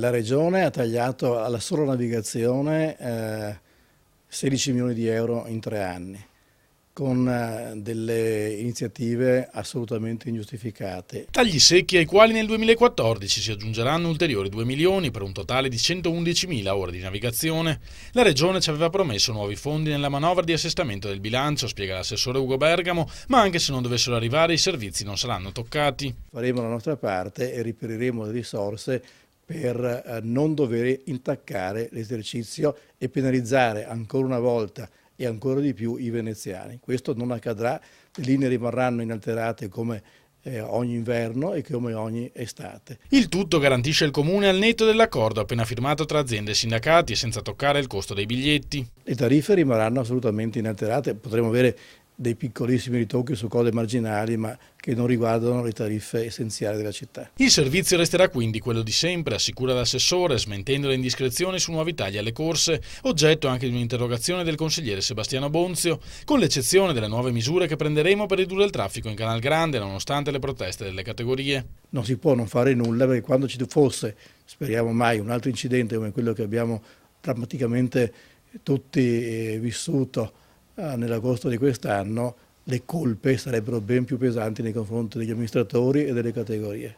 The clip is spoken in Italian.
La Regione ha tagliato alla sola navigazione 16 milioni di euro in 3 anni, con delle iniziative assolutamente ingiustificate. Tagli secchi ai quali nel 2014 si aggiungeranno ulteriori 2 milioni per un totale di 111.000 ore di navigazione. La Regione ci aveva promesso nuovi fondi nella manovra di assestamento del bilancio, spiega l'assessore Ugo Bergamo, ma anche se non dovessero arrivare i servizi non saranno toccati. Faremo la nostra parte e reperiremo le risorse per non dover intaccare l'esercizio e penalizzare ancora una volta e ancora di più i veneziani. Questo non accadrà, le linee rimarranno inalterate come ogni inverno e come ogni estate. Il tutto garantisce il Comune al netto dell'accordo appena firmato tra aziende e sindacati e senza toccare il costo dei biglietti. Le tariffe rimarranno assolutamente inalterate, potremo avere dei piccolissimi ritocchi su cose marginali ma che non riguardano le tariffe essenziali della città. Il servizio resterà quindi quello di sempre, assicura l'assessore, smentendo le indiscrezioni su nuovi tagli alle corse, oggetto anche di un'interrogazione del consigliere Sebastiano Bonzio, con l'eccezione delle nuove misure che prenderemo per ridurre il traffico in Canal Grande nonostante le proteste delle categorie. Non si può non fare nulla perché quando ci fosse, speriamo mai, un altro incidente come quello che abbiamo drammaticamente tutti vissuto nell'agosto di quest'anno, le colpe sarebbero ben più pesanti nei confronti degli amministratori e delle categorie.